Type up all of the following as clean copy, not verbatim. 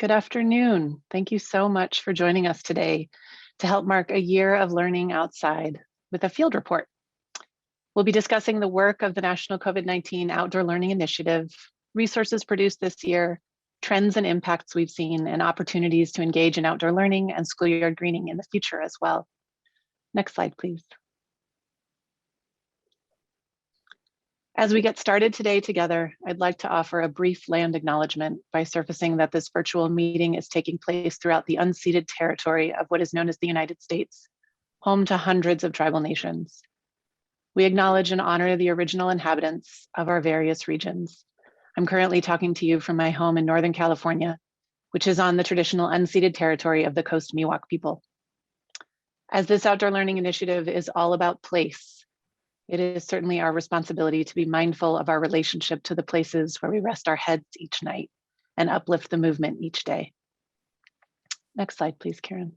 Good afternoon. Thank you so much for joining us today to help mark a year of learning outside with a field report. We'll be discussing the work of the National COVID-19 Outdoor Learning Initiative, resources produced this year, trends and impacts we've seen, and opportunities to engage in outdoor learning and schoolyard greening in the future as well. Next slide, please. As we get started today together, I'd like to offer a brief land acknowledgement by surfacing that this virtual meeting is taking place throughout the unceded territory of what is known as the United States, home to hundreds of tribal nations. We acknowledge and honor the original inhabitants of our various regions. I'm currently talking to you from my home in Northern California, which is on the traditional unceded territory of the Coast Miwok people. As this outdoor learning initiative is all about place, it is certainly our responsibility to be mindful of our relationship to the places where we rest our heads each night and uplift the movement each day. Next slide, please, Karen.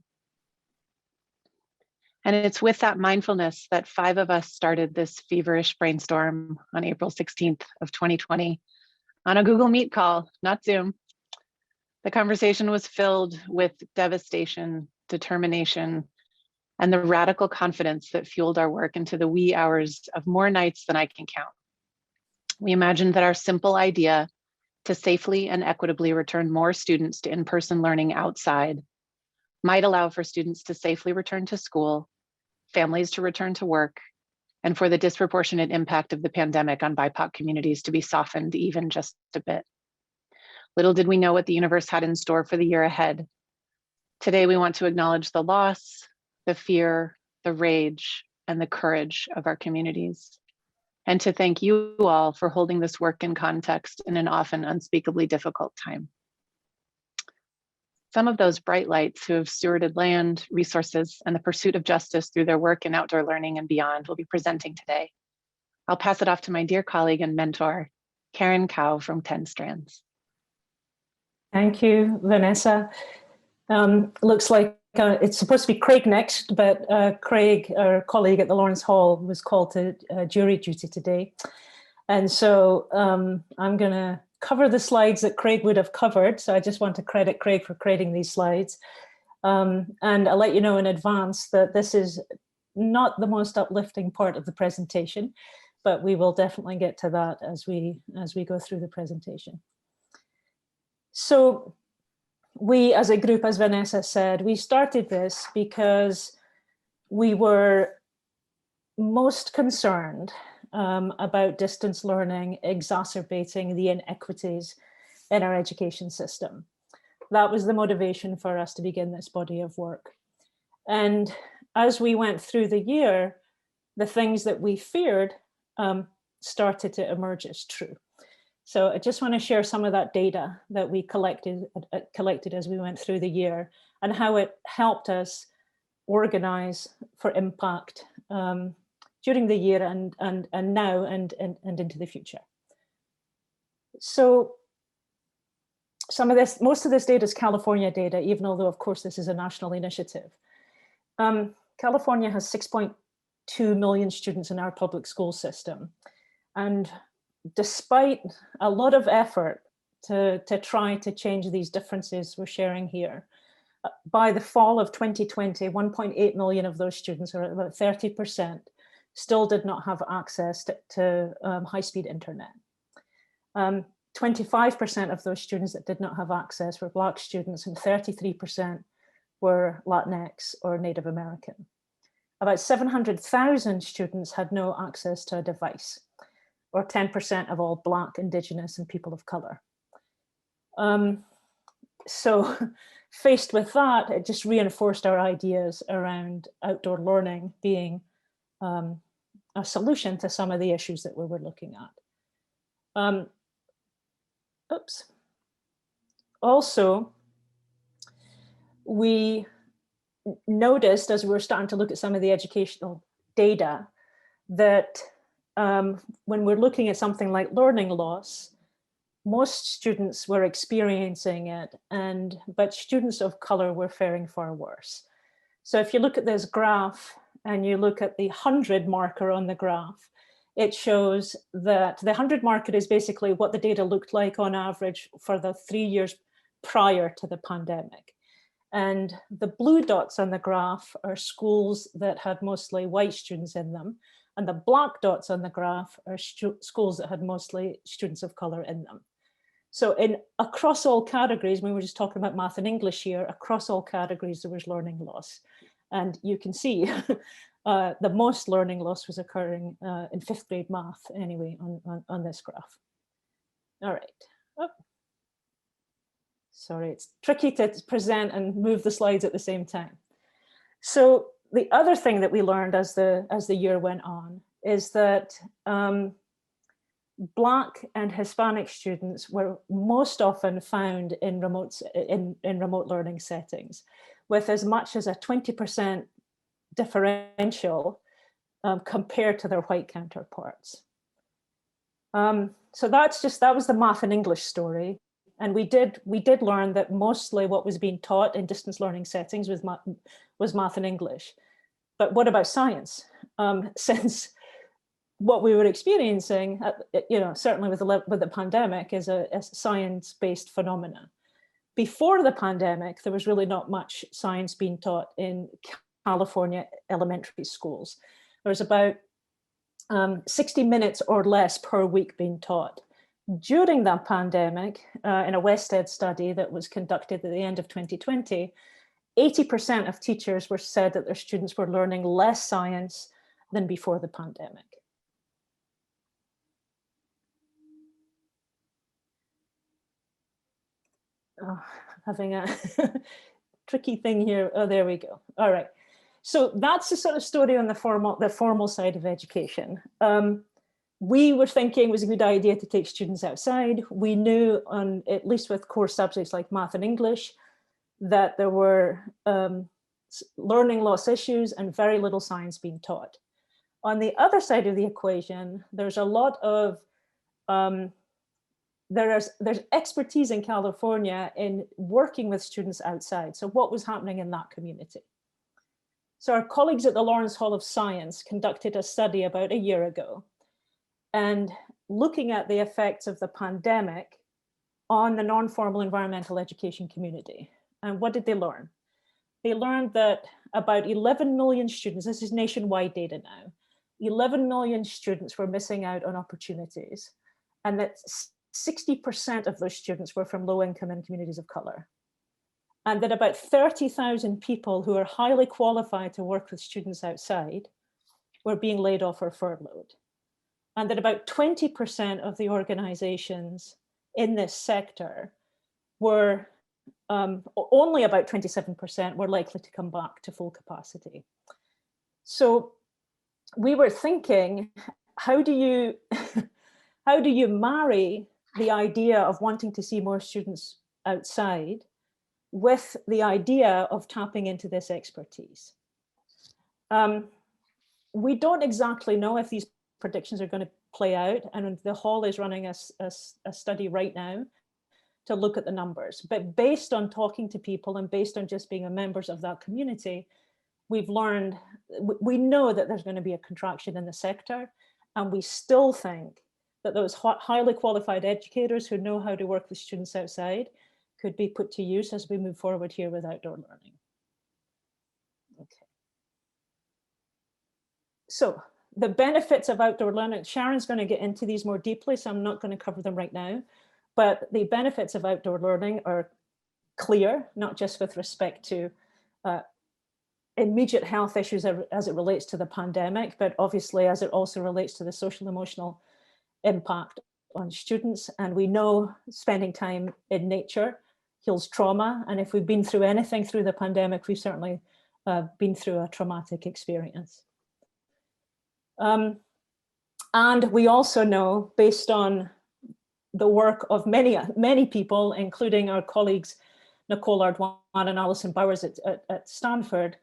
And it's with that mindfulness that 5 of us started this feverish brainstorm on April 16th of 2020 on a Google Meet call, not Zoom. The conversation was filled with devastation, determination, and the radical confidence that fueled our work into the wee hours of more nights than I can count. We imagined that our simple idea to safely and equitably return more students to in-person learning outside might allow for students to safely return to school, families to return to work, and for the disproportionate impact of the pandemic on BIPOC communities to be softened even just a bit. Little did we know what the universe had in store for the year ahead. Today, we want to acknowledge the loss, the fear, the rage, and the courage of our communities. And to thank you all for holding this work in context in an often unspeakably difficult time. Some of those bright lights who have stewarded land, resources, and the pursuit of justice through their work in outdoor learning and beyond will be presenting today. I'll pass it off to my dear colleague and mentor, Karen Cow from 10 Strands. Thank you, Vanessa. Looks like it's supposed to be Craig next, but Craig, our colleague at the Lawrence Hall, was called to jury duty today. And so I'm going to cover the slides that Craig would have covered. So I just want to credit Craig for creating these slides. And I'll let you know in advance that this is not the most uplifting part of the presentation, but we will definitely get to that as we go through the presentation. So we, as a group, as Vanessa said, we started this because we were most concerned about distance learning exacerbating the inequities in our education system. That was the motivation for us to begin this body of work. And as we went through the year, the things that we feared started to emerge as true. So I just want to share some of that data that we collected as we went through the year and how it helped us organize for impact during the year and now and into the future. So most of this data is California data, even although of course this is a national initiative. California has 6.2 million students in our public school system. And despite a lot of effort to try to change these differences we're sharing here, by the fall of 2020, 1.8 million of those students, or about 30%, still did not have access to high-speed internet. 25% of those students that did not have access were Black students, and 33% were Latinx or Native American. About 700,000 students had no access to a device, or 10% of all Black, Indigenous, and people of color. So faced with that, it just reinforced our ideas around outdoor learning being a solution to some of the issues that we were looking at. Also, we noticed as we were starting to look at some of the educational data that when we're looking at something like learning loss, most students were experiencing it, but students of color were faring far worse. So if you look at this graph and you look at the 100 marker on the graph, it shows that the 100 marker is basically what the data looked like on average for the 3 years prior to the pandemic. And the blue dots on the graph are schools that had mostly white students in them. And the black dots on the graph are schools that had mostly students of color in them. So across all categories, we were just talking about math and English here, across all categories, there was learning loss. And you can see the most learning loss was occurring in 5th grade math anyway on this graph. All right. Oh. Sorry, it's tricky to present and move the slides at the same time. So the other thing that we learned as the year went on is that Black and Hispanic students were most often found in remote learning settings, with as much as a 20% differential compared to their white counterparts. So that was the math and English story. And we did learn that mostly what was being taught in distance learning settings was math and English. But what about science? Since what we were experiencing, certainly with the pandemic, is a science-based phenomena. Before the pandemic, there was really not much science being taught in California elementary schools. There was about 60 minutes or less per week being taught. During that pandemic, in a West Ed study that was conducted at the end of 2020, 80% of teachers were said that their students were learning less science than before the pandemic. Oh, having a tricky thing here. Oh, there we go. All right. So that's the sort of story on the formal side of education. We were thinking it was a good idea to take students outside. We knew, at least with core subjects like math and English, that there were learning loss issues and very little science being taught. On the other side of the equation, there's a lot of there's expertise in California in working with students outside. So what was happening in that community? So our colleagues at the Lawrence Hall of Science conducted a study about a year ago, and looking at the effects of the pandemic on the non-formal environmental education community. And what did they learn? They learned that about 11 million students, this is nationwide data now, 11 million students were missing out on opportunities, and that 60% of those students were from low income and communities of color. And that about 30,000 people who are highly qualified to work with students outside were being laid off or furloughed. And that about 20% of the organizations in this sector were, only about 27% were likely to come back to full capacity. So we were thinking, how do you marry the idea of wanting to see more students outside with the idea of tapping into this expertise? We don't exactly know if these predictions are going to play out, and the Hall is running a study right now to look at the numbers. But based on talking to people and based on just being members of that community, we've learned, we know that there's going to be a contraction in the sector, and we still think that those highly qualified educators who know how to work with students outside could be put to use as we move forward here with outdoor learning. Okay. So the benefits of outdoor learning, Sharon's going to get into these more deeply, so I'm not going to cover them right now, but the benefits of outdoor learning are clear, not just with respect to immediate health issues as it relates to the pandemic, but obviously as it also relates to the social emotional impact on students. And we know spending time in nature heals trauma. And if we've been through anything through the pandemic, we've certainly been through a traumatic experience. And we also know, based on the work of many people, including our colleagues, Nicole Ardwan and Alison Bowers at Stanford,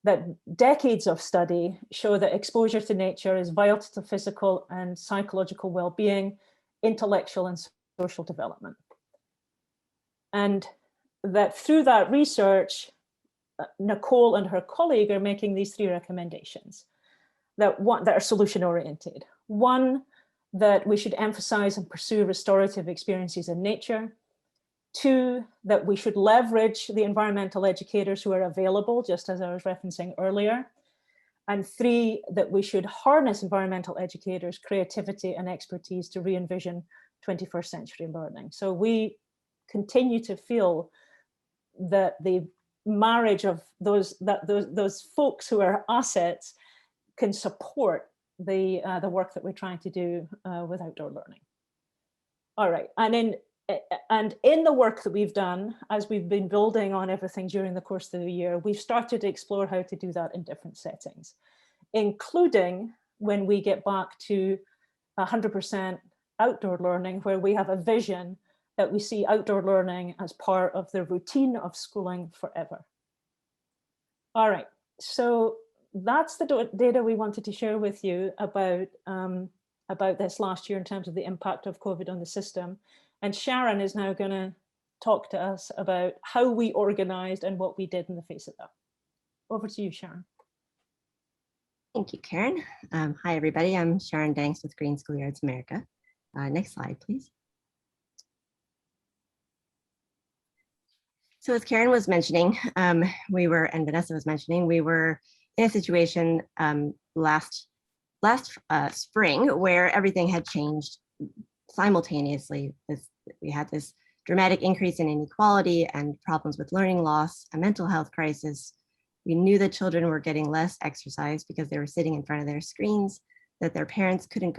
that decades of study show that exposure to nature is vital to physical and psychological well-being, intellectual and social development. And that through that research, Nicole and her colleague are making these 3 recommendations that are solution oriented. One, that we should emphasize and pursue restorative experiences in nature. 2, that we should leverage the environmental educators who are available, just as I was referencing earlier. And 3, that we should harness environmental educators' creativity and expertise to re-envision 21st century learning. So we continue to feel that the marriage of those folks who are assets can support the work that we're trying to do with outdoor learning. All right, and in the work that we've done, as we've been building on everything during the course of the year, we've started to explore how to do that in different settings, including when we get back to 100% outdoor learning, where we have a vision that we see outdoor learning as part of the routine of schooling forever. All right, so that's the data we wanted to share with you about this last year in terms of the impact of COVID on the system. And Sharon is now going to talk to us about how we organized and what we did in the face of that. Over to you, Sharon. Thank you, Karen. Hi, everybody. I'm Sharon Danks with Green Schoolyards America. Next slide, please. So as Karen was mentioning, and Vanessa was mentioning, we were in a situation last spring where everything had changed simultaneously. We had this dramatic increase in inequality and problems with learning loss, a mental health crisis. We knew that children were getting less exercise because they were sitting in front of their screens, that their parents couldn't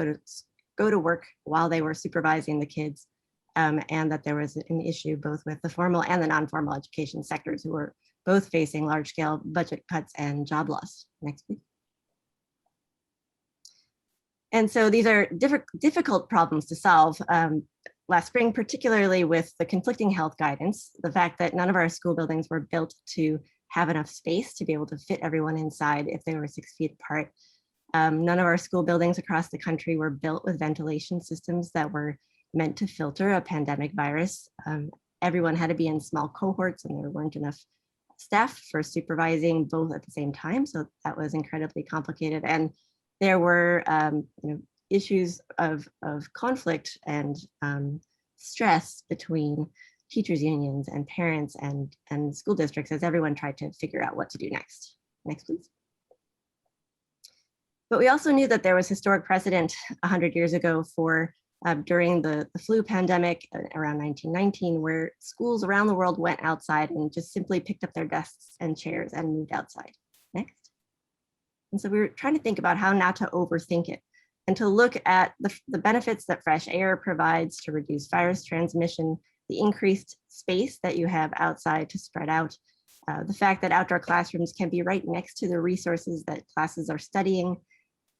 go to work while they were supervising the kids, and that there was an issue both with the formal and the non-formal education sectors who were both facing large-scale budget cuts and job loss. Next, please. And so these are difficult problems to solve. Last spring, particularly with the conflicting health guidance, the fact that none of our school buildings were built to have enough space to be able to fit everyone inside if they were 6 feet apart. None of our school buildings across the country were built with ventilation systems that were meant to filter a pandemic virus. Everyone had to be in small cohorts and there weren't enough staff for supervising both at the same time. So that was incredibly complicated. And there were issues of conflict and stress between teachers unions and parents and school districts as everyone tried to figure out what to do next. Next, please. But we also knew that there was historic precedent 100 years ago for during the flu pandemic around 1919, where schools around the world went outside and just simply picked up their desks and chairs and moved outside. Next. And so we were trying to think about how not to overthink it and to look at the benefits that fresh air provides to reduce virus transmission, the increased space that you have outside to spread out, the fact that outdoor classrooms can be right next to the resources that classes are studying,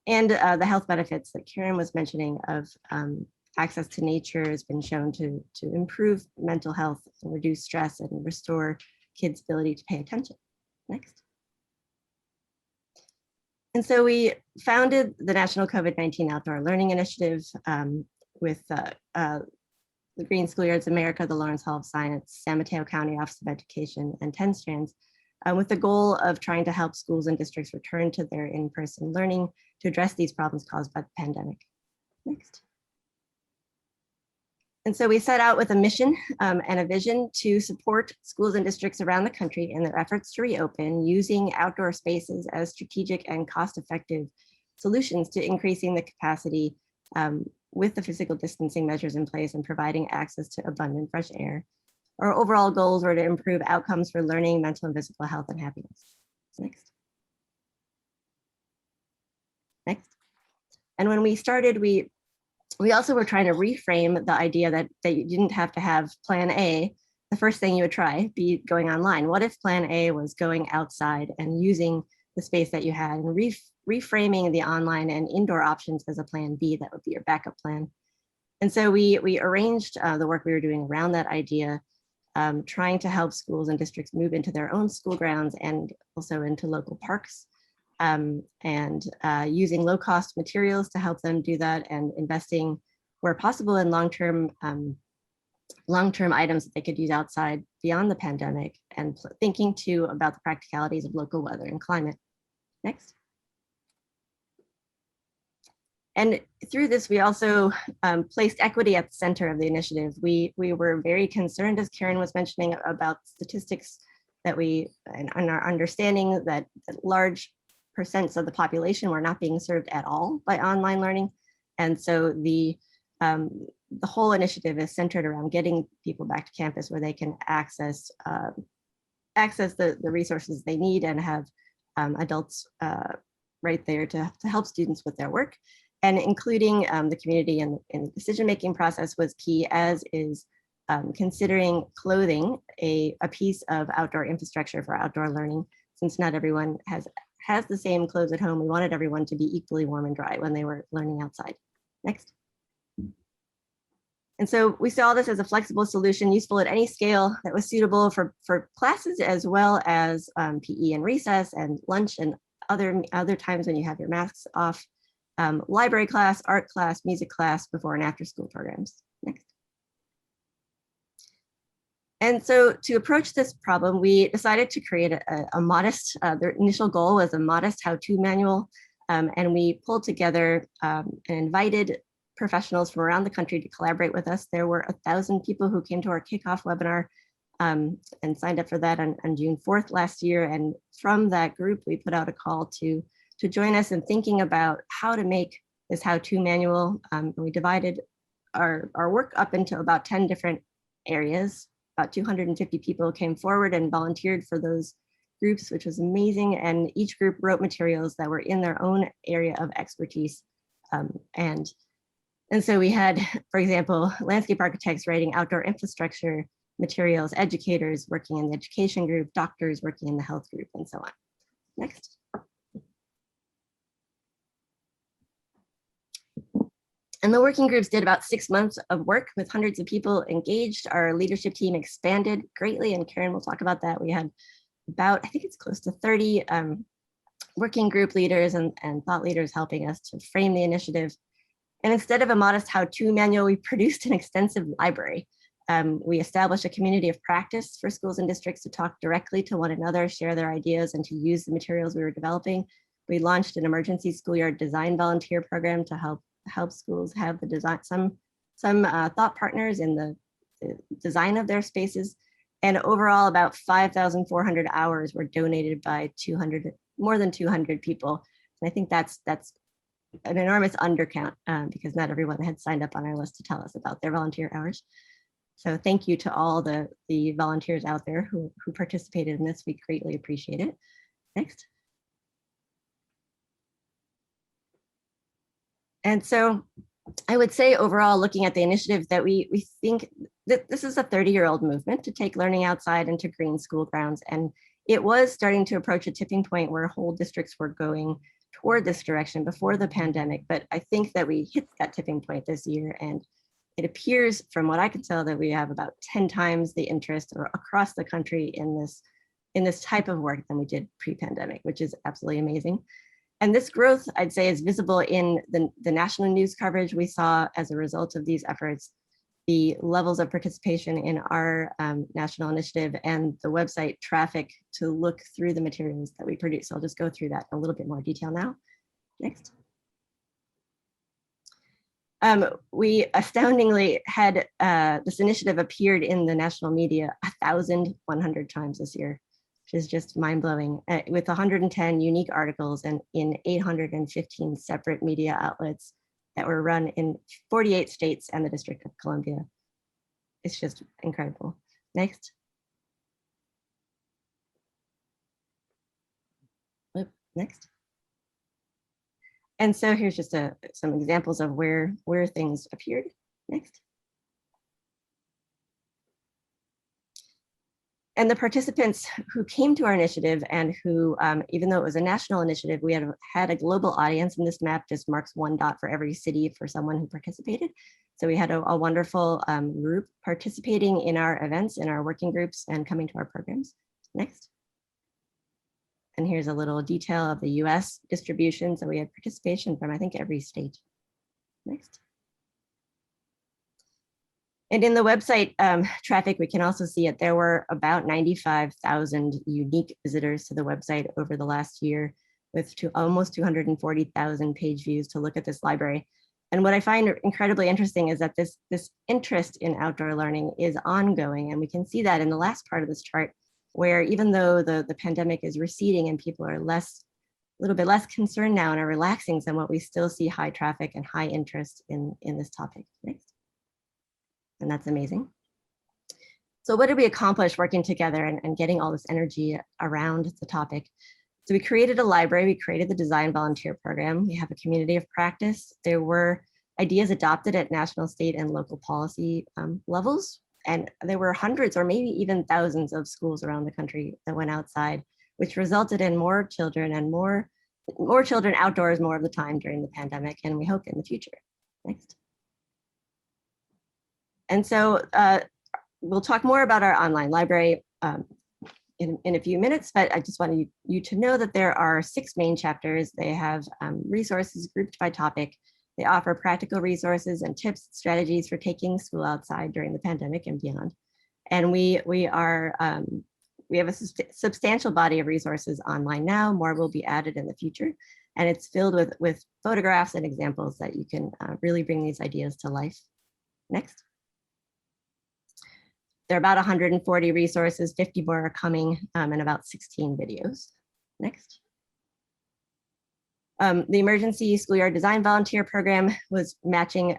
and the health benefits that Karen was mentioning of access to nature has been shown to improve mental health and reduce stress and restore kids' ability to pay attention. Next. And so we founded the National COVID-19 Outdoor Learning Initiative with the Green Schoolyards America, the Lawrence Hall of Science, San Mateo County Office of Education, and 10 Strands, with the goal of trying to help schools and districts return to their in-person learning to address these problems caused by the pandemic. Next. And so we set out with a mission and a vision to support schools and districts around the country in their efforts to reopen using outdoor spaces as strategic and cost-effective solutions to increasing the capacity with the physical distancing measures in place and providing access to abundant fresh air. Our overall goals were to improve outcomes for learning, mental and physical health, and happiness. Next. Next. And when we started, we also were trying to reframe the idea that you didn't have to have plan A, the first thing you would try, be going online. What if plan A was going outside and using the space that you had and reframing the online and indoor options as a plan B that would be your backup plan? And so we arranged the work we were doing around that idea, trying to help schools and districts move into their own school grounds and also into local parks. And using low-cost materials to help them do that, and investing where possible in long-term items that they could use outside beyond the pandemic, and thinking too about the practicalities of local weather and climate. Next. And through this, we also placed equity at the center of the initiative. We were very concerned, as Karen was mentioning, about statistics that and our understanding that large percents of the population were not being served at all by online learning. And so the whole initiative is centered around getting people back to campus where they can access the resources they need and have adults right there to help students with their work. And including the community in the decision-making process was key, as is considering clothing a piece of outdoor infrastructure for outdoor learning. Since not everyone has the same clothes at home, we wanted everyone to be equally warm and dry when they were learning outside. Next. And so we saw this as a flexible solution, useful at any scale, that was suitable for classes as well as PE and recess and lunch and other times when you have your masks off. Library class, art class, music class, before and after school programs. Next. And so to approach this problem, we decided to create a modest, the initial goal was a modest how-to manual. And we pulled together and invited professionals from around the country to collaborate with us. There were 1,000 people who came to our kickoff webinar and signed up for that on June 4th last year. And from that group, we put out a call to join us in thinking about how to make this how-to manual. And we divided our work up into about 10 different areas. About 250 people came forward and volunteered for those groups, which was amazing. And each group wrote materials that were in their own area of expertise. And so we had, for example, landscape architects writing outdoor infrastructure materials, educators working in the education group, doctors working in the health group, and so on. Next. And the working groups did about 6 months of work with hundreds of people engaged. Our leadership team expanded greatly, and Karen will talk about that. We had about, I think it's close to 30 working group leaders and thought leaders helping us to frame the initiative. And instead of a modest how-to manual, we produced an extensive library. We established a community of practice for schools and districts to talk directly to one another, share their ideas, and to use the materials we were developing. We launched an emergency schoolyard design volunteer program to help schools have the design, some thought partners in the design of their spaces. And overall, about 5,400 hours were donated by more than 200 people. And I think that's an enormous undercount because not everyone had signed up on our list to tell us about their volunteer hours. So thank you to all the volunteers out there who participated in this. We greatly appreciate it. Next. And so I would say overall, looking at the initiative, that we think that this is a 30-year-old movement to take learning outside into green school grounds. And it was starting to approach a tipping point where whole districts were going toward this direction before the pandemic. But I think that we hit that tipping point this year. And it appears, from what I can tell, that we have about 10 times the interest across the country in this type of work than we did pre-pandemic, which is absolutely amazing. And this growth, I'd say, is visible in the national news coverage we saw as a result of these efforts, the levels of participation in our national initiative, and the website traffic to look through the materials that we produce. So I'll just go through that in a little bit more detail now. Next. We astoundingly had this initiative appeared in the national media 1,100 times this year, which is just mind-blowing, with 110 unique articles and in 815 separate media outlets that were run in 48 states and the District of Columbia. It's just incredible. Next. Next. And so here's just some examples of where things appeared. Next. And the participants who came to our initiative and who, even though it was a national initiative, we had a global audience, and this map just marks one dot for every city for someone who participated. So we had a wonderful group participating in our events, in our working groups, and coming to our programs. Next. And here's a little detail of the US distribution. So we had participation from, I think, every state. Next. And in the website traffic, we can also see it. There were about 95,000 unique visitors to the website over the last year. with almost 240,000 page views to look at this library. And what I find incredibly interesting is that this interest in outdoor learning is ongoing. And we can see that in the last part of this chart, where even though the pandemic is receding and people are a little bit less concerned now and are relaxing somewhat, we still see high traffic and high interest in this topic. Next. And that's amazing. So what did we accomplish working together and getting all this energy around the topic? So we created a library, we created the Design Volunteer Program, we have a community of practice. There were ideas adopted at national, state, and local policy levels. And there were hundreds or maybe even thousands of schools around the country that went outside, which resulted in more children and more children outdoors more of the time during the pandemic, and we hope in the future. Next. And so we'll talk more about our online library in a few minutes, but I just wanted you to know that there are 6 main chapters. They have resources grouped by topic. They offer practical resources and tips, strategies for taking school outside during the pandemic and beyond. And we have a substantial body of resources online now. More will be added in the future. And it's filled with photographs and examples that you can really bring these ideas to life. Next. There are about 140 resources, 50 more are coming, and about 16 videos. Next. The Emergency Schoolyard Design Volunteer Program was matching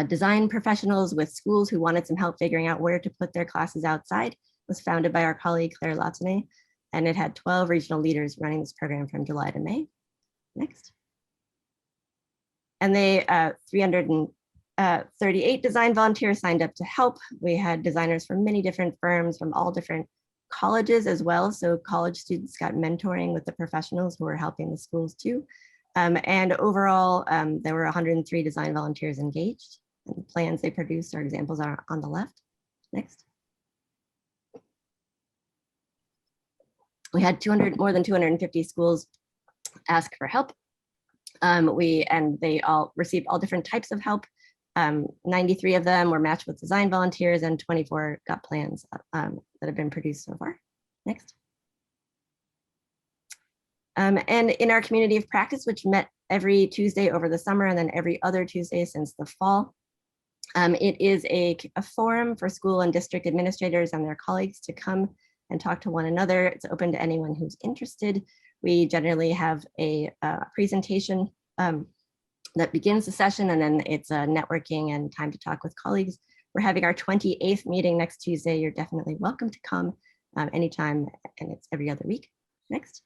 design professionals with schools who wanted some help figuring out where to put their classes outside. It was founded by our colleague Claire Latine, and it had 12 regional leaders running this program from July to May. Next. And they 338 design volunteers signed up to help. We had designers from many different firms, from all different colleges as well. So college students got mentoring with the professionals who were helping the schools too. And overall, there were 103 design volunteers engaged. And the plans they produced, our examples are on the left. Next. We had more than 250 schools ask for help. They all received all different types of help. 93 of them were matched with design volunteers, and 24 got plans that have been produced so far. Next. And in our community of practice, which met every Tuesday over the summer and then every other Tuesday since the fall, it is a forum for school and district administrators and their colleagues to come and talk to one another. It's open to anyone who's interested. We generally have a presentation that begins the session, and then it's networking and time to talk with colleagues. We're having our 28th meeting next Tuesday. You're definitely welcome to come anytime, and it's every other week. Next.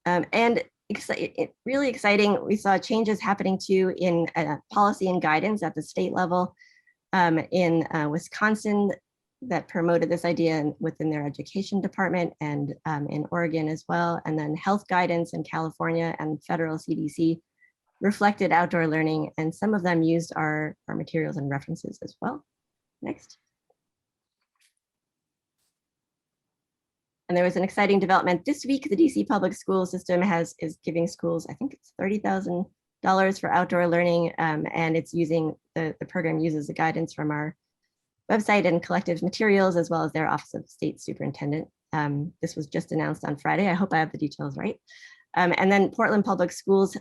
And really exciting, we saw changes happening too in policy and guidance at the state level. In Wisconsin, that promoted this idea within their education department, and in Oregon as well. And then health guidance in California and federal CDC reflected outdoor learning, and some of them used our materials and references as well. Next. And there was an exciting development this week. The DC public school system is giving schools, I think it's $30,000 for outdoor learning, and it's using, the program uses the guidance from our website and collective materials, as well as their Office of State Superintendent. This was just announced on Friday. I hope I have the details right. And then Portland Public Schools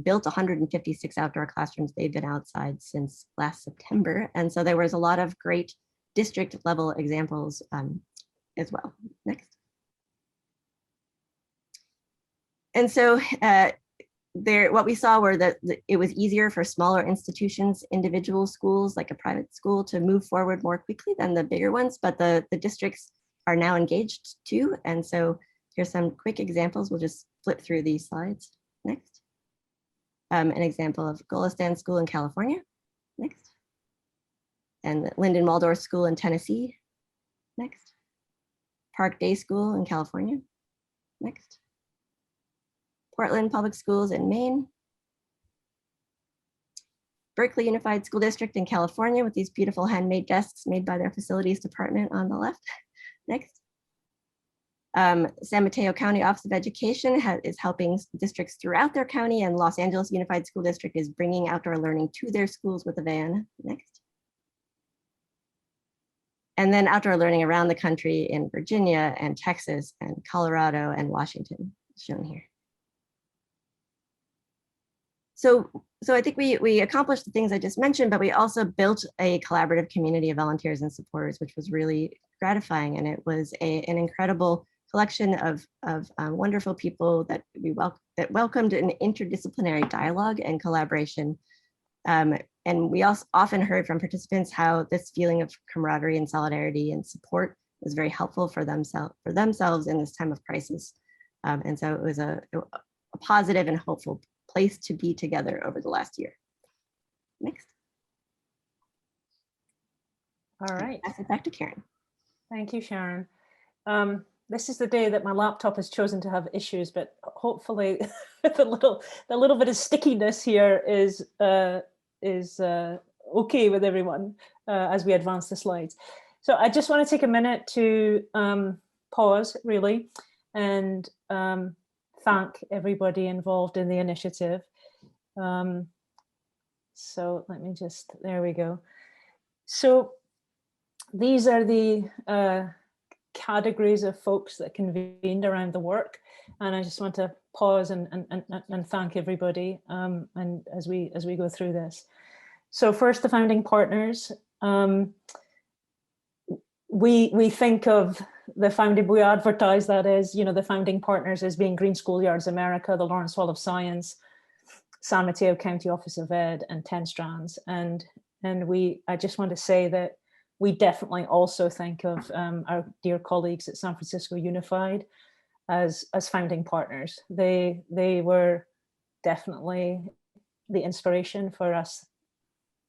built 156 outdoor classrooms. They've been outside since last September. And so there was a lot of great district level examples as well. Next. And so what we saw were that it was easier for smaller institutions, individual schools, like a private school, to move forward more quickly than the bigger ones, but the districts are now engaged too. And so here's some quick examples. We'll just flip through these slides. Next. An example of Golistan School in California. Next. And the Linden Waldorf School in Tennessee. Next. Park Day School in California. Next. Portland Public Schools in Maine. Berkeley Unified School District in California with these beautiful handmade desks made by their facilities department on the left. Next. San Mateo County Office of Education is helping districts throughout their county, and Los Angeles Unified School District is bringing outdoor learning to their schools with a van. Next. and then outdoor learning around the country in Virginia and Texas and Colorado and Washington, shown here. So I think we accomplished the things I just mentioned, but we also built a collaborative community of volunteers and supporters, which was really gratifying. And it was an incredible collection of wonderful people that that welcomed an interdisciplinary dialogue and collaboration. And we also often heard from participants how this feeling of camaraderie and solidarity and support was very helpful for themselves in this time of crisis. And so it was a positive and hopeful place to be together over the last year. Next. All right. Pass it back to Karen. Thank you, Sharon. This is the day that my laptop has chosen to have issues, but hopefully the little bit of stickiness here is okay with everyone as we advance the slides. So I just want to take a minute to pause really and thank everybody involved in the initiative. So let me just, there we go. So these are the categories of folks that convened around the work. And I just want to pause and thank everybody and as we go through this. So first, the founding partners. We think of the founding, we advertise that as, you know, the founding partners as being Green Schoolyards America, the Lawrence Hall of Science, San Mateo County Office of Ed, and 10 Strands. And I just want to say that we definitely also think of our dear colleagues at San Francisco Unified as founding partners. They were definitely the inspiration for us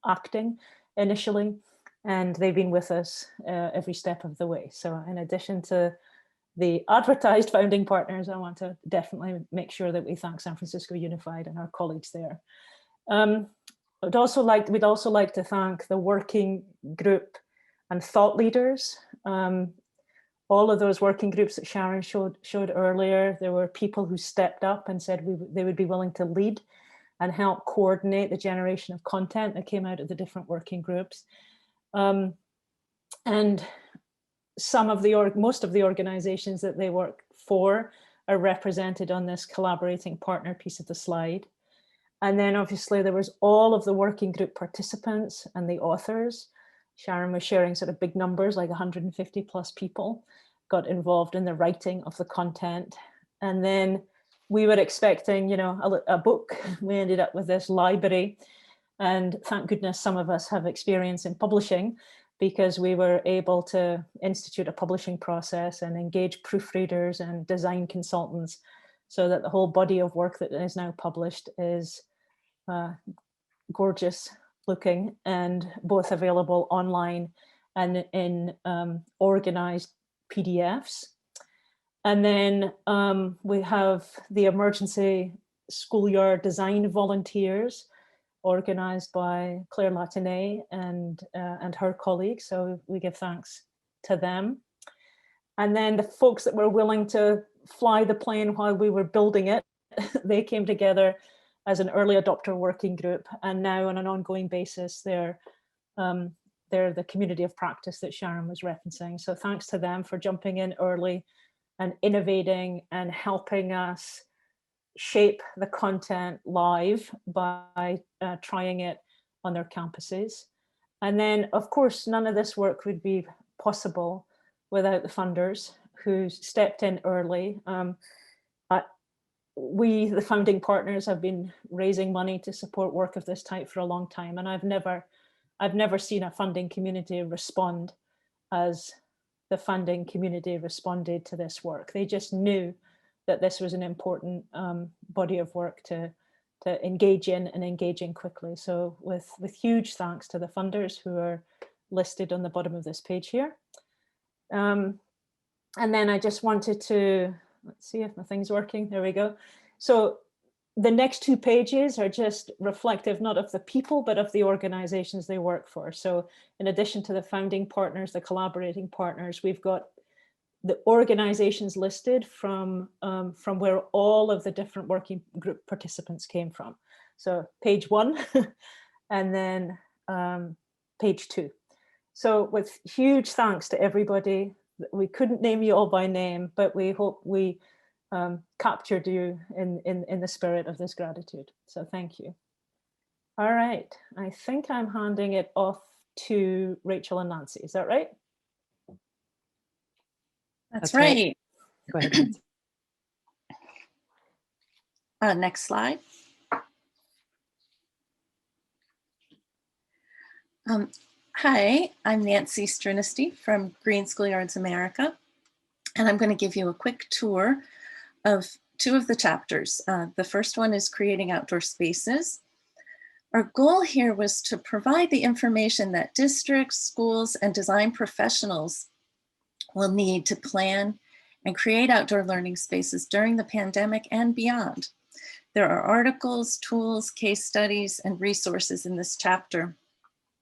acting initially, and they've been with us every step of the way. So in addition to the advertised founding partners, I want to definitely make sure that we thank San Francisco Unified and our colleagues there. We'd also like to thank the working group and thought leaders. All of those working groups that Sharon showed earlier, there were people who stepped up and said they would be willing to lead and help coordinate the generation of content that came out of the different working groups. And most of the organizations that they work for are represented on this collaborating partner piece of the slide. And then obviously there was all of the working group participants and the authors. Sharon was sharing sort of big numbers, like 150 plus people got involved in the writing of the content. And then we were expecting, you know, a book. We ended up with this library. And thank goodness some of us have experience in publishing, because we were able to institute a publishing process and engage proofreaders and design consultants so that the whole body of work that is now published is gorgeous looking and both available online and in organized PDFs. And then we have the emergency schoolyard design volunteers organized by Claire Latané and her colleagues. So we give thanks to them. And then the folks that were willing to fly the plane while we were building it, they came together as an early adopter working group. And now on an ongoing basis, they're the community of practice that Sharon was referencing. So thanks to them for jumping in early and innovating and helping us shape the content live by trying it on their campuses. And then, of course, none of this work would be possible without the funders who stepped in early. We, the founding partners, have been raising money to support work of this type for a long time, and I've never seen a funding community respond as the funding community responded to this work. They just knew that this was an important body of work to engage in and engage in quickly. So with huge thanks to the funders who are listed on the bottom of this page here. And then I just wanted to, let's see if my thing's working, there we go. So the next 2 pages are just reflective, not of the people, but of the organizations they work for. So in addition to the founding partners, the collaborating partners, we've got the organizations listed from where all of the different working group participants came from. So page 1 and then page 2. So with huge thanks to everybody. We couldn't name you all by name, but we hope we captured you in the spirit of this gratitude. So thank you. All right, I think I'm handing it off to Rachel and Nancy. Is that right? That's right. Go ahead, Nancy. Next slide. Hi, I'm Nancy Strunisty from Green Schoolyards America, and I'm going to give you a quick tour of two of the chapters. The first one is creating outdoor spaces. Our goal here was to provide the information that districts, schools, and design professionals will need to plan and create outdoor learning spaces during the pandemic and beyond. There are articles, tools, case studies, and resources in this chapter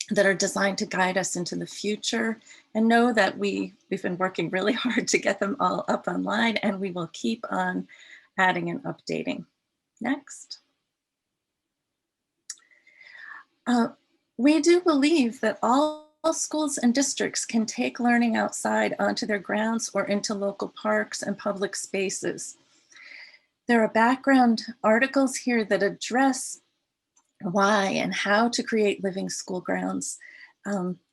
that are designed to guide us into the future, and know that we've been working really hard to get them all up online, and we will keep on adding and updating. Next. We do believe that all schools and districts can take learning outside onto their grounds or into local parks and public spaces. There are background articles here that address why and how to create living school grounds.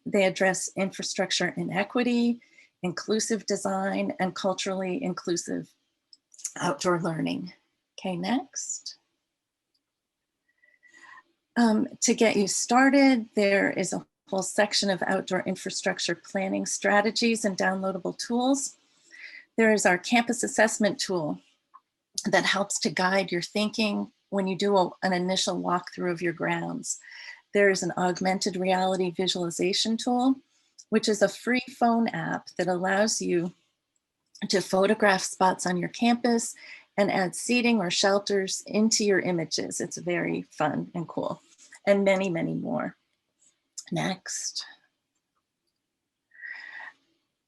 They address infrastructure inequity, inclusive design, and culturally inclusive outdoor learning. Okay, next. To get you started, there is a whole section of outdoor infrastructure planning strategies and downloadable tools. There is our campus assessment tool that helps to guide your thinking when you do an initial walkthrough of your grounds. There is an augmented reality visualization tool, which is a free phone app that allows you to photograph spots on your campus and add seating or shelters into your images. It's very fun and cool, and many, many more. Next.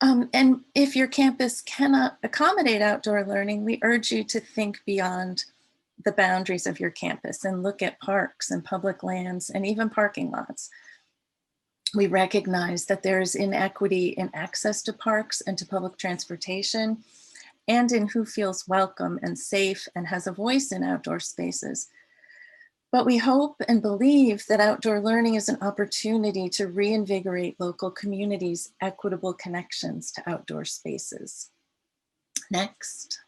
And if your campus cannot accommodate outdoor learning, we urge you to think beyond the boundaries of your campus and look at parks and public lands and even parking lots. We recognize that there is inequity in access to parks and to public transportation, and in who feels welcome and safe and has a voice in outdoor spaces. But we hope and believe that outdoor learning is an opportunity to reinvigorate local communities' equitable connections to outdoor spaces. Next.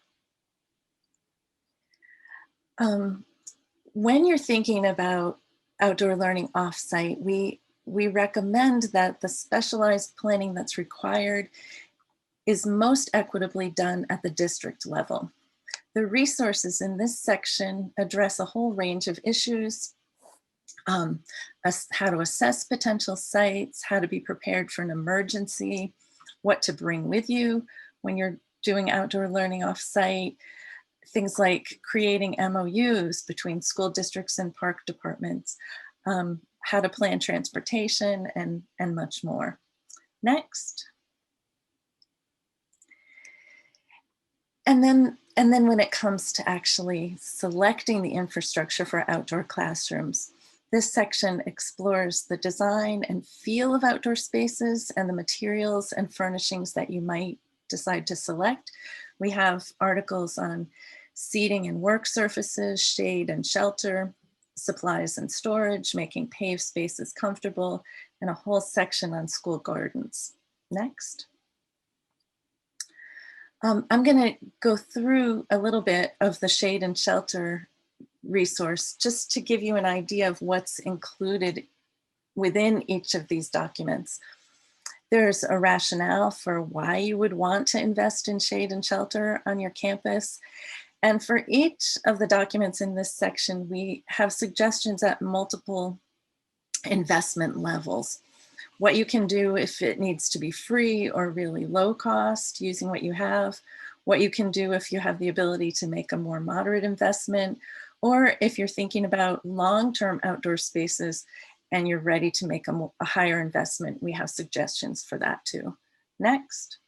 When you're thinking about outdoor learning offsite, we recommend that the specialized planning that's required is most equitably done at the district level. The resources in this section address a whole range of issues, how to assess potential sites, how to be prepared for an emergency, what to bring with you when you're doing outdoor learning off-site, things like creating MOUs between school districts and park departments, how to plan transportation, and much more. Next. And then when it comes to actually selecting the infrastructure for outdoor classrooms, this section explores the design and feel of outdoor spaces and the materials and furnishings that you might decide to select. We have articles on seating and work surfaces, shade and shelter, supplies and storage, making paved spaces comfortable, and a whole section on school gardens. Next. I'm going to go through a little bit of the shade and shelter resource just to give you an idea of what's included within each of these documents. There's a rationale for why you would want to invest in shade and shelter on your campus. And for each of the documents in this section, we have suggestions at multiple investment levels. What you can do if it needs to be free or really low cost using what you have, what you can do if you have the ability to make a more moderate investment, or if you're thinking about long-term outdoor spaces and you're ready to make a higher investment, we have suggestions for that too. Next.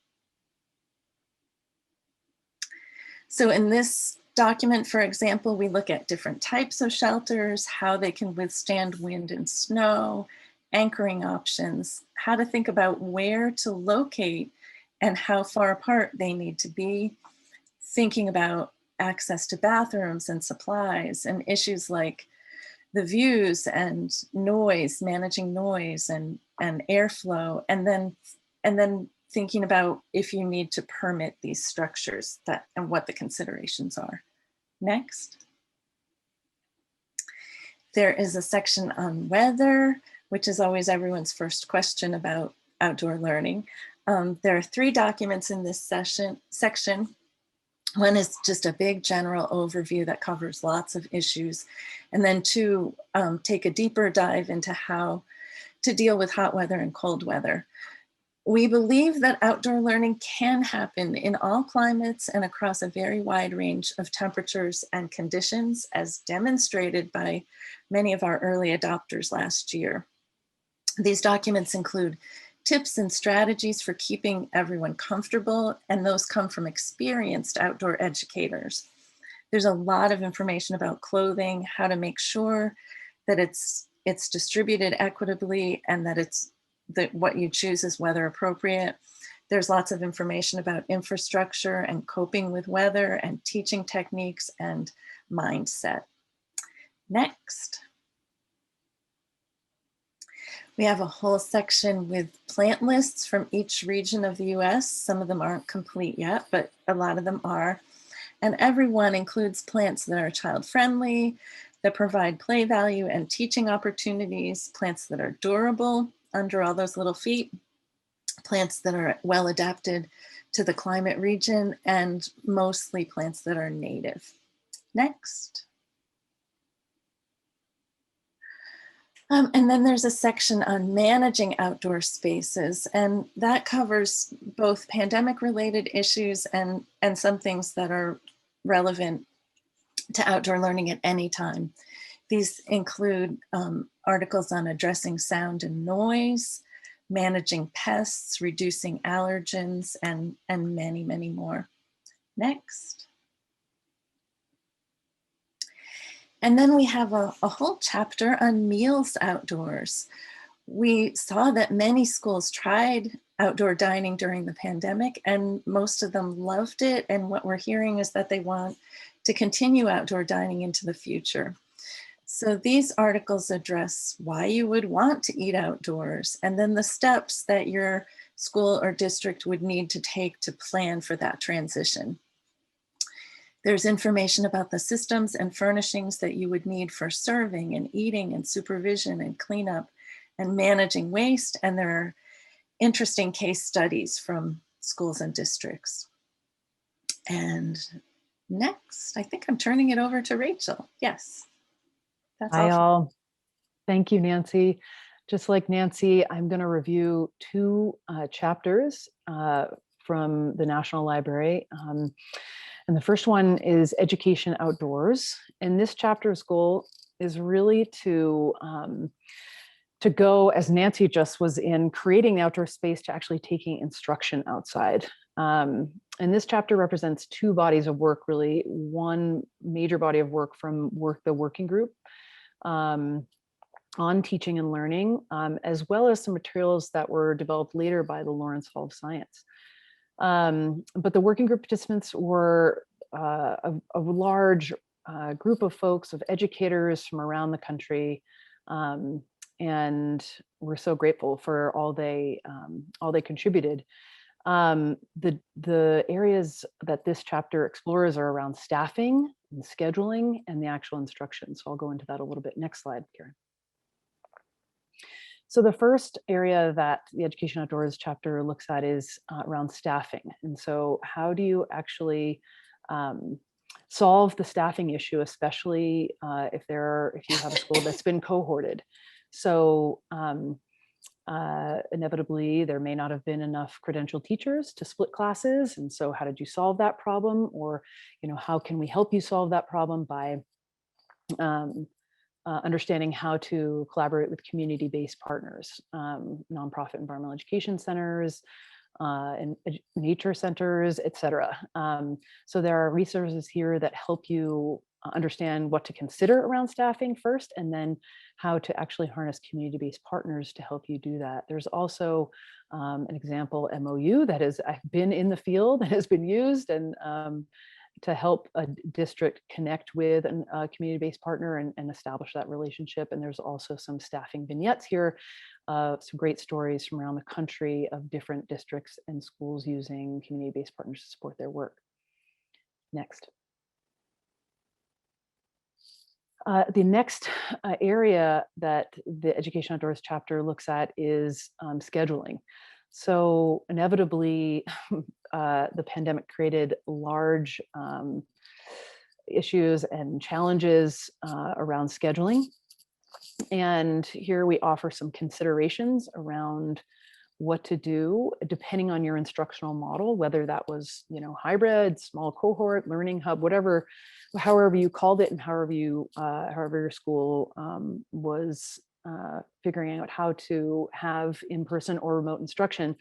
So in this document, for example, we look at different types of shelters, how they can withstand wind and snow, anchoring options, how to think about where to locate and how far apart they need to be, thinking about access to bathrooms and supplies and issues like the views and noise, managing noise and airflow, and then thinking about if you need to permit these structures and what the considerations are. Next. There is a section on weather, which is always everyone's first question about outdoor learning. There are 3 documents in this section. One is just a big general overview that covers lots of issues. And then 2 take a deeper dive into how to deal with hot weather and cold weather. We believe that outdoor learning can happen in all climates and across a very wide range of temperatures and conditions, as demonstrated by many of our early adopters last year. These documents include tips and strategies for keeping everyone comfortable, and those come from experienced outdoor educators. There's a lot of information about clothing, how to make sure that it's distributed equitably and that what you choose is weather appropriate. There's lots of information about infrastructure and coping with weather and teaching techniques and mindset. Next. We have a whole section with plant lists from each region of the US. Some of them aren't complete yet, but a lot of them are. And every one includes plants that are child-friendly, that provide play value and teaching opportunities, plants that are durable under all those little feet, plants that are well adapted to the climate region, and mostly plants that are native. Next. And then there's a section on managing outdoor spaces, and that covers both pandemic-related issues and some things that are relevant to outdoor learning at any time. These include articles on addressing sound and noise, managing pests, reducing allergens, and many, many more. Next. And then we have a whole chapter on meals outdoors. We saw that many schools tried outdoor dining during the pandemic, and most of them loved it. And what we're hearing is that they want to continue outdoor dining into the future. So these articles address why you would want to eat outdoors, and then the steps that your school or district would need to take to plan for that transition. There's information about the systems and furnishings that you would need for serving and eating and supervision and cleanup and managing waste. And there are interesting case studies from schools and districts. And next, I think I'm turning it over to Rachel. Yes. That's Hi all. all. Thank you, Nancy. Just like Nancy, I'm going to review 2 chapters from the National Library. And the first one is Education Outdoors. And this chapter's goal is really to go, as Nancy just was in, creating the outdoor space to actually taking instruction outside. And this chapter represents 2 bodies of work, really. One major body of work from the working group on teaching and learning, as well as some materials that were developed later by the Lawrence Hall of Science. But the working group participants were a large group of folks, of educators from around the country, and we're so grateful for all they contributed. The areas that this chapter explores are around staffing and scheduling and the actual instruction. So I'll go into that a little bit. Next slide, Karen. So the first area that the Education Outdoors chapter looks at is around staffing. And so how do you actually solve the staffing issue, especially if you have a school that's been cohorted? So inevitably, there may not have been enough credentialed teachers to split classes. And so how did you solve that problem? Or, how can we help you solve that problem by understanding how to collaborate with community-based partners, nonprofit environmental education centers, and nature centers, et cetera. So there are resources here that help you understand what to consider around staffing first, and then how to actually harness community-based partners to help you do that. There's also an example MOU that has been in the field and has been used, and to help a district connect with a community-based partner and establish that relationship. And there's also some staffing vignettes here, some great stories from around the country of different districts and schools using community-based partners to support their work. Next. The next area that the Education Outdoors chapter looks at is scheduling. So inevitably, the pandemic created large issues and challenges around scheduling. And here we offer some considerations around what to do depending on your instructional model, whether that was, hybrid, small cohort, learning hub, whatever, however you called it, and however your school was figuring out how to have in-person or remote instruction.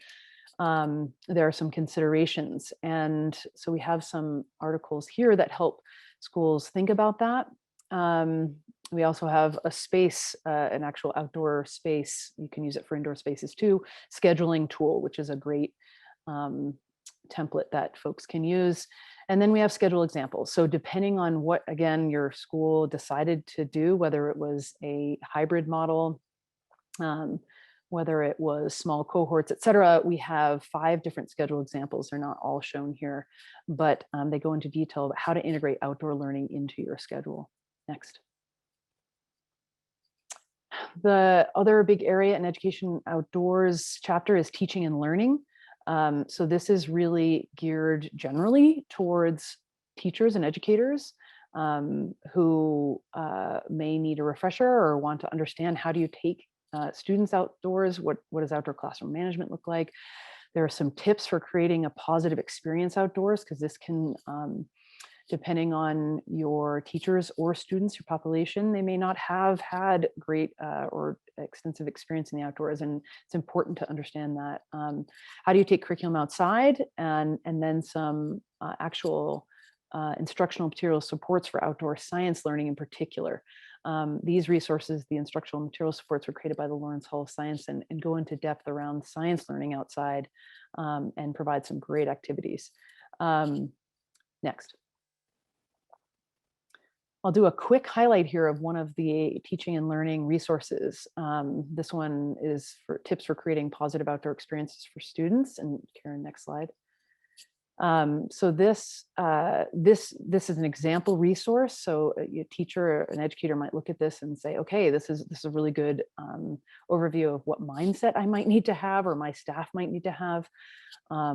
There are some considerations. And so we have some articles here that help schools think about that. We also have a space, an actual outdoor space, you can use it for indoor spaces too, scheduling tool, which is a great template that folks can use. And then we have schedule examples. So depending on what, again, your school decided to do, whether it was a hybrid model, whether it was small cohorts, et cetera, we have 5 different schedule examples. They're not all shown here, but they go into detail about how to integrate outdoor learning into your schedule. Next. The other big area in Education Outdoors chapter is teaching and learning. So this is really geared generally towards teachers and educators who may need a refresher or want to understand, how do you take students outdoors? What does outdoor classroom management look like? There are some tips for creating a positive experience outdoors, because this can, depending on your teachers or students, your population, they may not have had great or extensive experience in the outdoors, and it's important to understand that. How do you take curriculum outside, and then some actual instructional material supports for outdoor science learning in particular. These resources, the instructional material supports, were created by the Lawrence Hall of Science and go into depth around science learning outside and provide some great activities. Next. I'll do a quick highlight here of one of the teaching and learning resources. This one is for tips for creating positive outdoor experiences for students. And Karen, next slide. So this is an example resource. So a teacher, an educator might look at this and say, okay, this is a really good overview of what mindset I might need to have, or my staff might need to have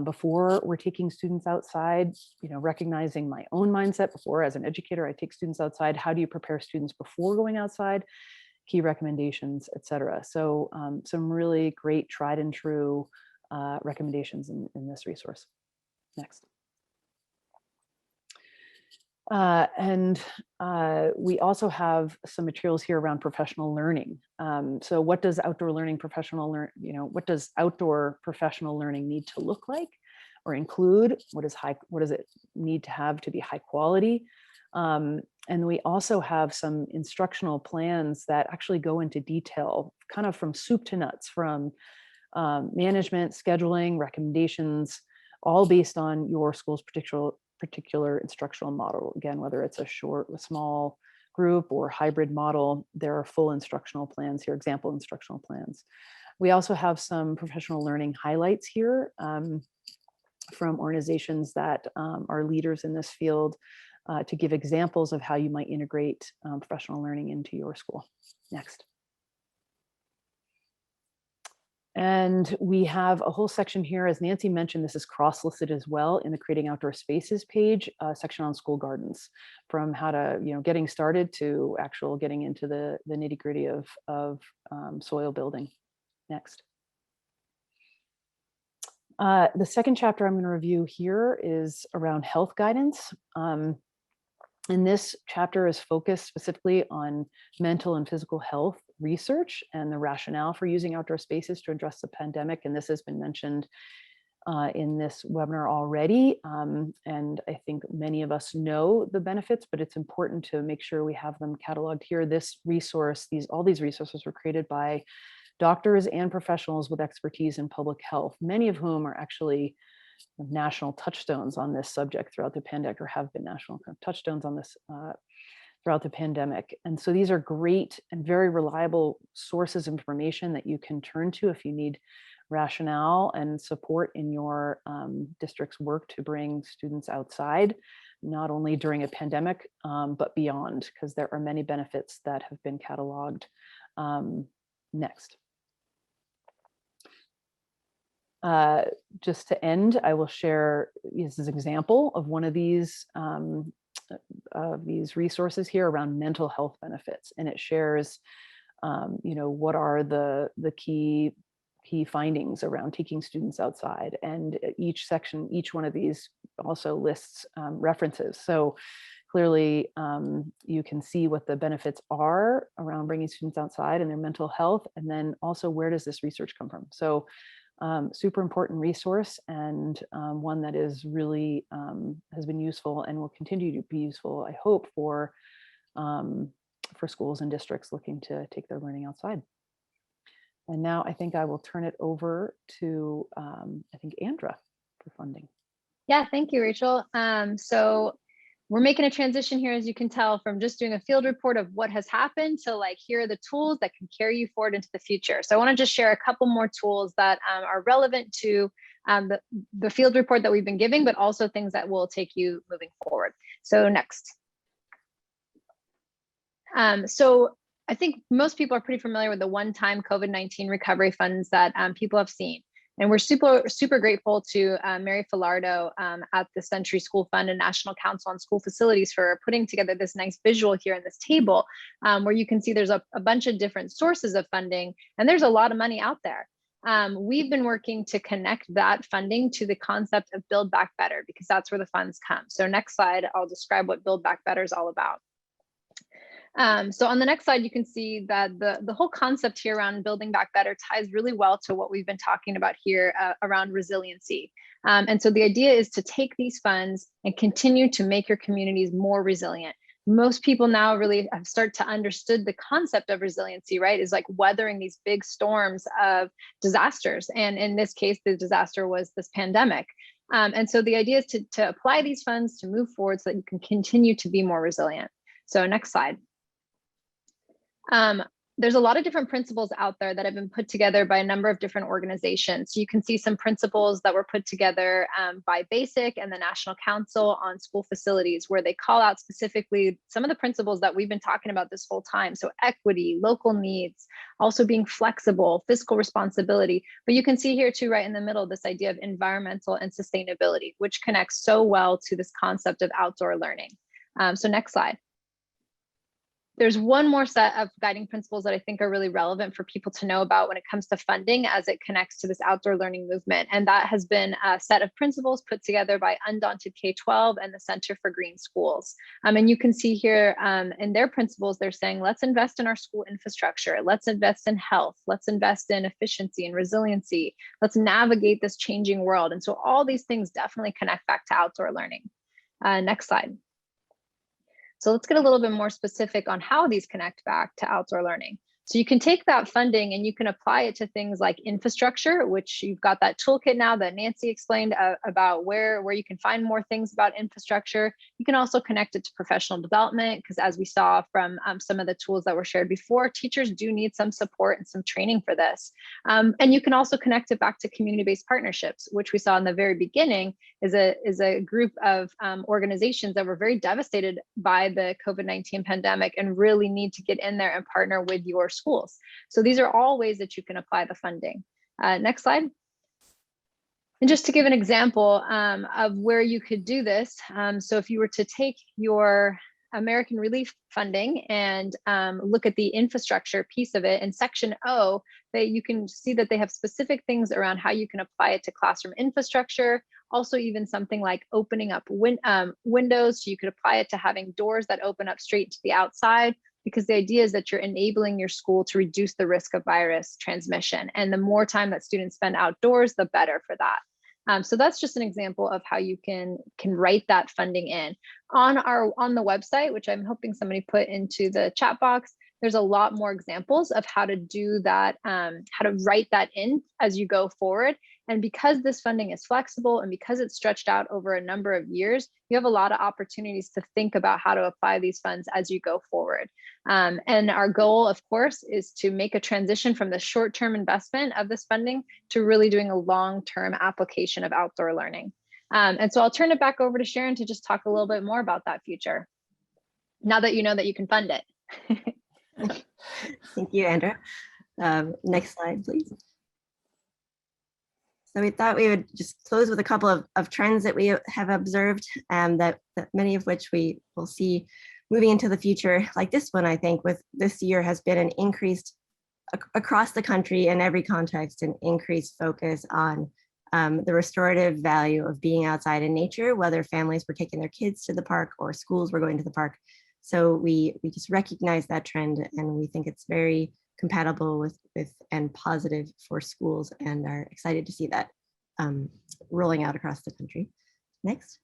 before we're taking students outside, recognizing my own mindset before. As an educator, I take students outside. How do you prepare students before going outside? Key recommendations, et cetera. So some really great tried and true recommendations in this resource. Next. We also have some materials here around professional learning. So what does outdoor learning what does outdoor professional learning need to look like or include? What does it need to have to be high quality? And we also have some instructional plans that actually go into detail, kind of from soup to nuts, from management, scheduling, recommendations, all based on your school's particular instructional model. Again, whether it's a small group or hybrid model, there are full instructional plans here, example instructional plans. We also have some professional learning highlights here from organizations that are leaders in this field to give examples of how you might integrate professional learning into your school. Next. And we have a whole section here, as Nancy mentioned, this is cross-listed as well in the Creating Outdoor Spaces page, a section on school gardens, from how to, getting started to actual getting into the nitty-gritty of soil building. Next. The second chapter I'm going to review here is around health guidance. And this chapter is focused specifically on mental and physical health research and the rationale for using outdoor spaces to address the pandemic. And this has been mentioned in this webinar already. And I think many of us know the benefits, but it's important to make sure we have them cataloged here. This resource, all these resources were created by doctors and professionals with expertise in public health, many of whom are actually national touchstones on this subject throughout the pandemic, or have been national touchstones on this throughout the pandemic. And so these are great and very reliable sources of information that you can turn to if you need rationale and support in your district's work to bring students outside, not only during a pandemic, but beyond, because there are many benefits that have been cataloged. Next. Just to end, I will share this is an example of one of these resources here around mental health benefits, and it shares, what are the key findings around taking students outside, and each section, each one of these also lists references. So clearly, you can see what the benefits are around bringing students outside and their mental health, and then also where does this research come from. So super important resource, and one that is really has been useful and will continue to be useful, I hope, for schools and districts looking to take their learning outside. And now I think I will turn it over to, I think, Andra for funding. Yeah, thank you, Rachel. So we're making a transition here, as you can tell, from just doing a field report of what has happened to like, here are the tools that can carry you forward into the future. So I want to just share a couple more tools that are relevant to the field report that we've been giving, but also things that will take you moving forward. So next. So I think most people are pretty familiar with the one-time COVID-19 recovery funds that people have seen. And we're super grateful to Mary Filardo at the Century School Fund and National Council on School Facilities for putting together this nice visual here in this table, where you can see there's a bunch of different sources of funding, and there's a lot of money out there. We've been working to connect that funding to the concept of Build Back Better, because that's where the funds come. So next slide, I'll describe what Build Back Better is all about. So on the next slide, you can see that the whole concept here around building back better ties really well to what we've been talking about here around resiliency. And so the idea is to take these funds and continue to make your communities more resilient. Most people now really have started to understood the concept of resiliency, right? Is like weathering these big storms of disasters. And in this case, the disaster was this pandemic. And so the idea is to apply these funds to move forward so that you can continue to be more resilient. So next slide. There's a lot of different principles out there that have been put together by a number of different organizations. So you can see some principles that were put together by BASIC and the National Council on School Facilities, where they call out specifically some of the principles that we've been talking about this whole time. So equity, local needs, also being flexible, fiscal responsibility. But you can see here too, right in the middle, this idea of environmental and sustainability, which connects so well to this concept of outdoor learning. So next slide. There's one more set of guiding principles that I think are really relevant for people to know about when it comes to funding as it connects to this outdoor learning movement. And that has been a set of principles put together by Undaunted K-12 and the Center for Green Schools. And you can see here in their principles, they're saying, let's invest in our school infrastructure. Let's invest in health. Let's invest in efficiency and resiliency. Let's navigate this changing world. And so all these things definitely connect back to outdoor learning. Next slide. So let's get a little bit more specific on how these connect back to outdoor learning. So you can take that funding and you can apply it to things like infrastructure, which you've got that toolkit now that Nancy explained about where you can find more things about infrastructure. You can also connect it to professional development, because as we saw from some of the tools that were shared before, teachers do need some support and some training for this. And you can also connect it back to community-based partnerships, which we saw in the very beginning is a group of organizations that were very devastated by the COVID-19 pandemic and really need to get in there and partner with your schools. So these are all ways that you can apply the funding. Next slide. And just to give an example of where you could do this. So if you were to take your American Relief funding and look at the infrastructure piece of it in section O, that you can see that they have specific things around how you can apply it to classroom infrastructure. Also, even something like opening up windows. So you could apply it to having doors that open up straight to the outside, because the idea is that you're enabling your school to reduce the risk of virus transmission. And the more time that students spend outdoors, the better for that. So that's just an example of how you can write that funding in. On the website, which I'm hoping somebody put into the chat box, there's a lot more examples of how to do that, how to write that in as you go forward. And because this funding is flexible and because it's stretched out over a number of years, you have a lot of opportunities to think about how to apply these funds as you go forward. And our goal, of course, is to make a transition from the short-term investment of this funding to really doing a long-term application of outdoor learning. And so I'll turn it back over to Sharon to just talk a little bit more about that future, now that you know that you can fund it. Thank you, Andrew. Next slide, please. So we thought we would just close with a couple of trends that we have observed, that many of which we will see moving into the future. Like this one, I think, with this year has been an increased across the country in every context, an increased focus on the restorative value of being outside in nature, whether families were taking their kids to the park or schools were going to the park. So we just recognize that trend, and we think it's very compatible with and positive for schools, and are excited to see that rolling out across the country. Next.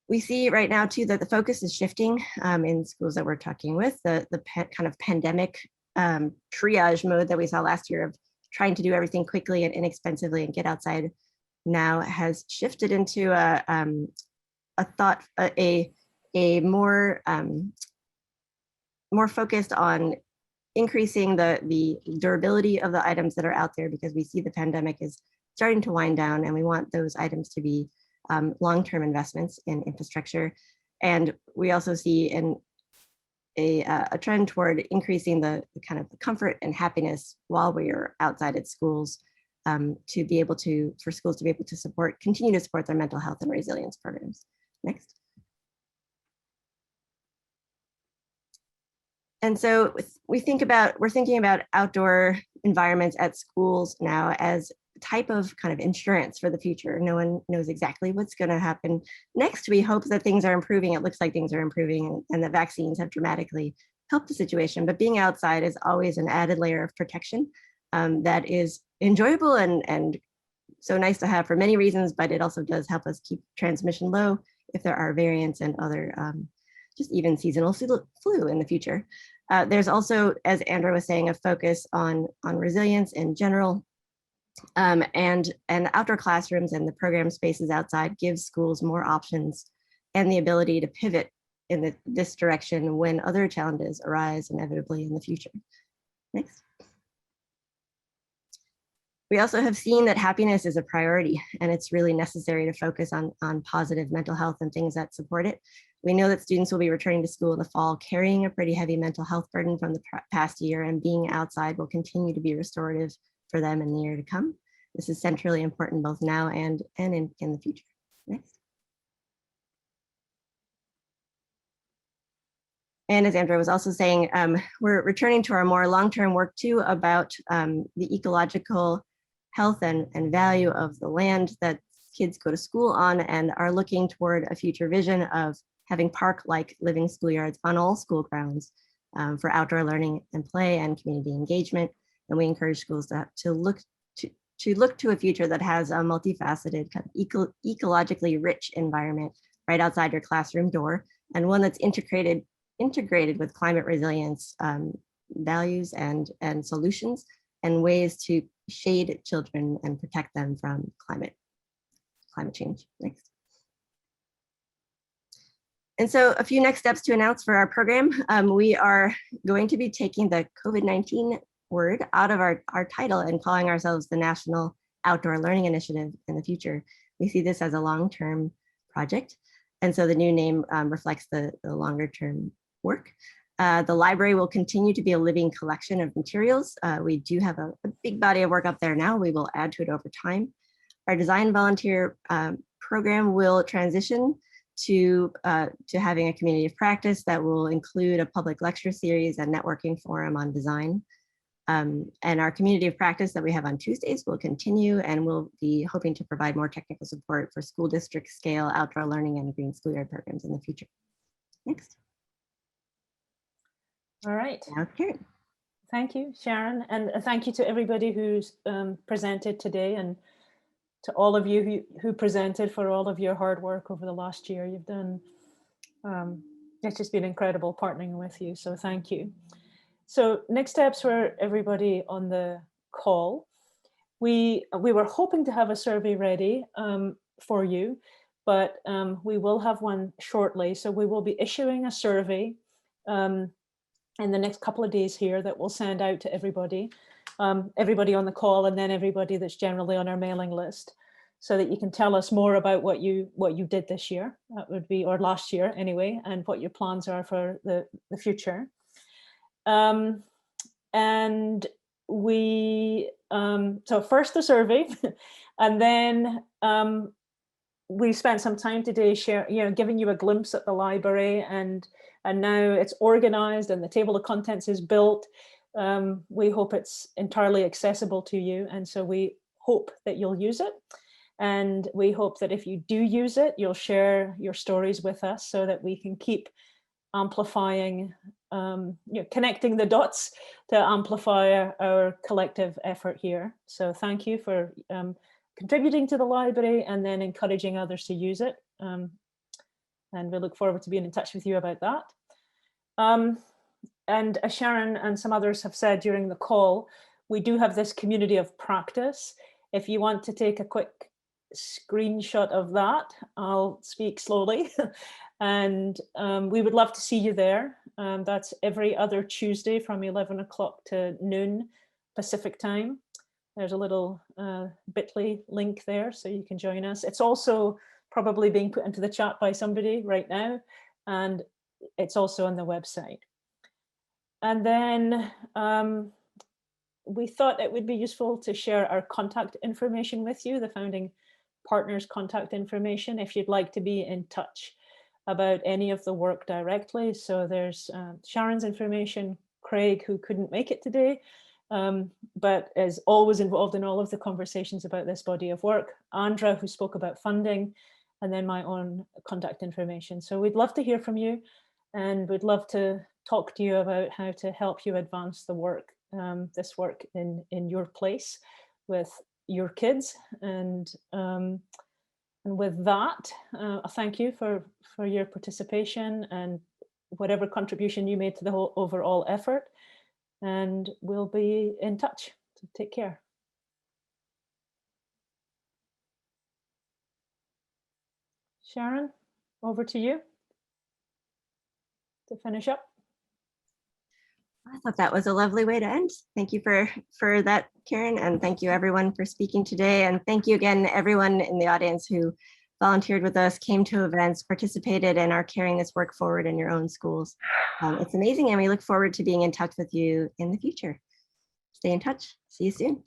We see right now too that the focus is shifting in schools that we're talking with. The kind of pandemic triage mode that we saw last year of trying to do everything quickly and inexpensively and get outside now has shifted into a more focused on increasing the durability of the items that are out there, because we see the pandemic is starting to wind down, and we want those items to be long-term investments in infrastructure. And we also see a trend toward increasing the kind of the comfort and happiness while we are outside at schools, to be able to, for schools to be able to continue to support their mental health and resilience programs. Next. And so we're thinking about outdoor environments at schools now as a type of kind of insurance for the future. No one knows exactly what's going to happen next. We hope that things are improving. It looks like things are improving, and that vaccines have dramatically helped the situation. But being outside is always an added layer of protection that is enjoyable and so nice to have for many reasons, but it also does help us keep transmission low if there are variants and other just even seasonal flu in the future. There's also, as Andrew was saying, a focus on resilience in general, and outdoor classrooms and the program spaces outside gives schools more options and the ability to pivot in this direction when other challenges arise inevitably in the future. Next. We also have seen that happiness is a priority, and it's really necessary to focus on positive mental health and things that support it. We know that students will be returning to school in the fall carrying a pretty heavy mental health burden from the past year, and being outside will continue to be restorative for them in the year to come. This is centrally important both now and in the future. Next. And as Andrew was also saying, we're returning to our more long-term work too about the ecological health and value of the land that kids go to school on, and are looking toward a future vision of having park-like living schoolyards on all school grounds for outdoor learning and play and community engagement. And we encourage schools to look to a future that has a multifaceted, kind of ecologically rich environment right outside your classroom door, and one that's integrated with climate resilience values and solutions and ways to shade children and protect them from climate change. Next. And so a few next steps to announce for our program. We are going to be taking the COVID-19 word out of our title and calling ourselves the National Outdoor Learning Initiative in the future. We see this as a long-term project. And so the new name reflects the longer term work. The library will continue to be a living collection of materials. We do have a big body of work up there now. We will add to it over time. Our design volunteer program will transition to having a community of practice that will include a public lecture series and networking forum on design. And our community of practice that we have on Tuesdays will continue, and we'll be hoping to provide more technical support for school district scale outdoor learning and green schoolyard programs in the future. Next. All right. Now, Karen. Thank you, Sharon, and thank you to everybody who's presented today and to all of you who presented, for all of your hard work over the last year. You've done, it's just been incredible partnering with you, so thank you. So next steps for everybody on the call. We were hoping to have a survey ready for you, but we will have one shortly. So we will be issuing a survey in the next couple of days here that we'll send out to everybody, everybody on the call, and then everybody that's generally on our mailing list, so that you can tell us more about what you did this year. That would be, or last year anyway, and what your plans are for the future. And we, so first the survey, and then we spent some time today giving you a glimpse at the library, and now it's organized and the table of contents is built. We hope it's entirely accessible to you, and so we hope that you'll use it. And we hope that if you do use it, you'll share your stories with us so that we can keep amplifying, connecting the dots to amplify our collective effort here. So thank you for contributing to the library and then encouraging others to use it. And we look forward to being in touch with you about that. And as Sharon and some others have said during the call, we do have this community of practice. If you want to take a quick screenshot of that, I'll speak slowly. And we would love to see you there. That's every other Tuesday from 11 o'clock to noon Pacific time. There's a little bit.ly link there so you can join us. It's also probably being put into the chat by somebody right now, and it's also on the website. And then we thought it would be useful to share our contact information with you, the founding partners' contact information, if you'd like to be in touch about any of the work directly. So there's Sharon's information, Craig, who couldn't make it today, but is always involved in all of the conversations about this body of work, Andra, who spoke about funding, and then my own contact information. So we'd love to hear from you, and we'd love to talk to you about how to help you advance the work, this work in your place with your kids. And with that, thank you for your participation and whatever contribution you made to the whole overall effort. And we'll be in touch. So take care. Sharon, over to you to finish up. I thought that was a lovely way to end. Thank you for that, Karen, and thank you everyone for speaking today. And thank you again, everyone in the audience who volunteered with us, came to events, participated, and are carrying this work forward in your own schools. It's amazing, and we look forward to being in touch with you in the future. Stay in touch. See you soon.